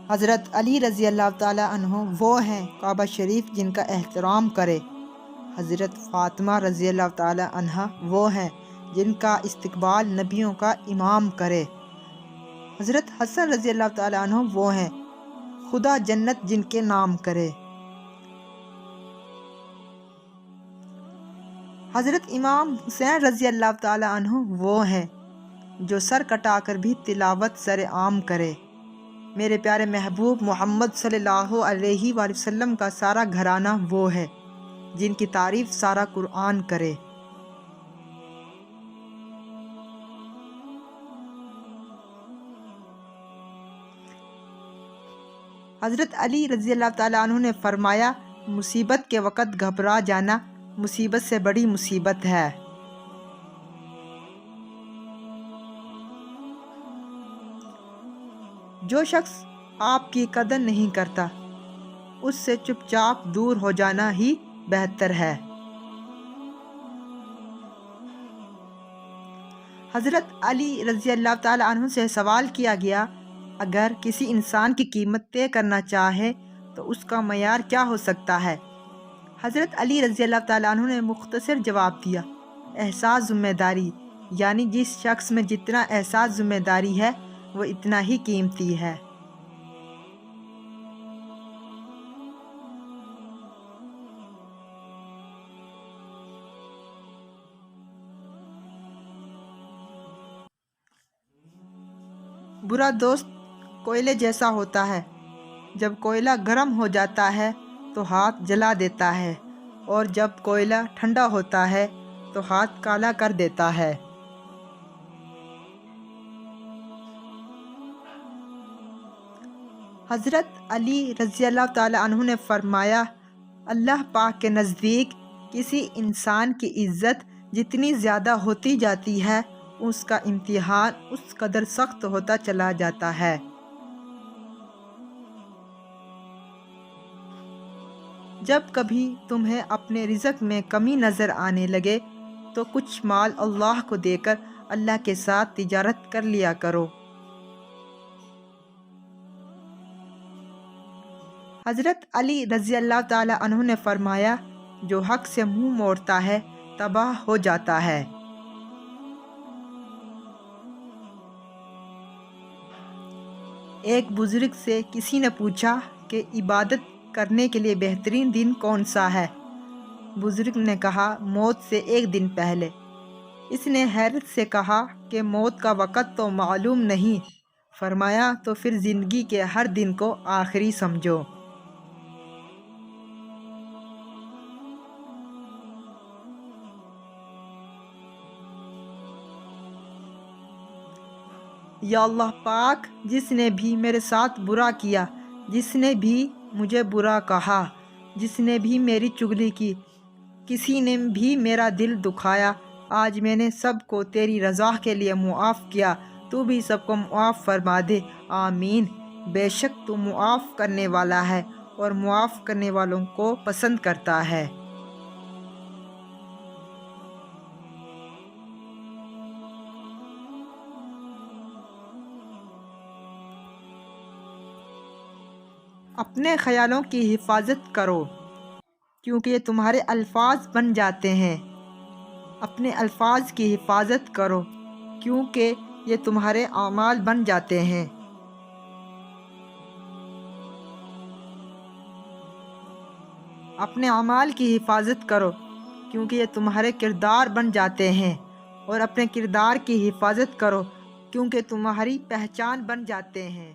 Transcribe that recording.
حضرت علی رضی اللہ تعالیٰ عنہ وہ ہیں کعبہ شریف جن کا احترام کرے۔ حضرت فاطمہ رضی اللہ تعالیٰ عنہ وہ ہیں جن کا استقبال نبیوں کا امام کرے۔ حضرت حسن رضی اللہ تعالیٰ عنہ وہ ہیں خدا جنت جن کے نام کرے۔ حضرت امام حسین رضی اللہ تعالیٰ عنہ وہ ہیں جو سر کٹا کر بھی تلاوت سر عام کرے۔ میرے پیارے محبوب محمد صلی اللہ علیہ وآلہ وسلم کا سارا گھرانہ وہ ہے جن کی تعریف سارا قرآن کرے۔ حضرت علی رضی اللہ تعالیٰ عنہ نے فرمایا، مصیبت کے وقت گھبرا جانا مصیبت سے بڑی مصیبت ہے۔ جو شخص آپ کی قدر نہیں کرتا اس سے چپ چاپ دور ہو جانا ہی بہتر ہے۔ حضرت علی رضی اللہ تعالیٰ عنہ سے سوال کیا گیا، اگر کسی انسان کی قیمت طے کرنا چاہے تو اس کا معیار کیا ہو سکتا ہے؟ حضرت علی رضی اللہ تعالیٰ عنہ نے مختصر جواب دیا، احساس ذمہ داری، یعنی جس شخص میں جتنا احساس ذمہ داری ہے وہ اتنا ہی قیمتی ہے۔ برا دوست کوئلے جیسا ہوتا ہے، جب کوئلہ گرم ہو جاتا ہے تو ہاتھ جلا دیتا ہے، اور جب کوئلہ ٹھنڈا ہوتا ہے تو ہاتھ کالا کر دیتا ہے۔ حضرت علی رضی اللہ تعالیٰ عنہ نے فرمایا، اللہ پاک کے نزدیک کسی انسان کی عزت جتنی زیادہ ہوتی جاتی ہے اس کا امتحان اس قدر سخت ہوتا چلا جاتا ہے۔ جب کبھی تمہیں اپنے رزق میں کمی نظر آنے لگے تو کچھ مال اللہ کو دے کر اللہ کے ساتھ تجارت کر لیا کرو۔ حضرت علی رضی اللہ تعالیٰ عنہ نے فرمایا، جو حق سے منہ موڑتا ہے تباہ ہو جاتا ہے۔ ایک بزرگ سے کسی نے پوچھا کہ عبادت کرنے کے لیے بہترین دن کون سا ہے؟ بزرگ نے کہا، موت سے ایک دن پہلے۔ اس نے حیرت سے کہا کہ موت کا وقت تو معلوم نہیں۔ فرمایا، تو پھر زندگی کے ہر دن کو آخری سمجھو۔ یا اللہ پاک، جس نے بھی میرے ساتھ برا کیا، جس نے بھی مجھے برا کہا، جس نے بھی میری چغلی کی، کسی نے بھی میرا دل دکھایا، آج میں نے سب کو تیری رضا کے لیے معاف کیا، تو بھی سب کو معاف فرما دے، آمین۔ بے شک تو معاف کرنے والا ہے اور معاف کرنے والوں کو پسند کرتا ہے۔ اپنے خیالوں کی حفاظت کرو کیونکہ یہ تمہارے الفاظ بن جاتے ہیں۔ اپنے الفاظ کی حفاظت کرو کیونکہ یہ تمہارے اعمال بن جاتے ہیں۔ اپنے اعمال کی حفاظت کرو کیونکہ یہ تمہارے کردار بن جاتے ہیں، اور اپنے کردار کی حفاظت کرو کیونکہ تمہاری پہچان بن جاتے ہیں۔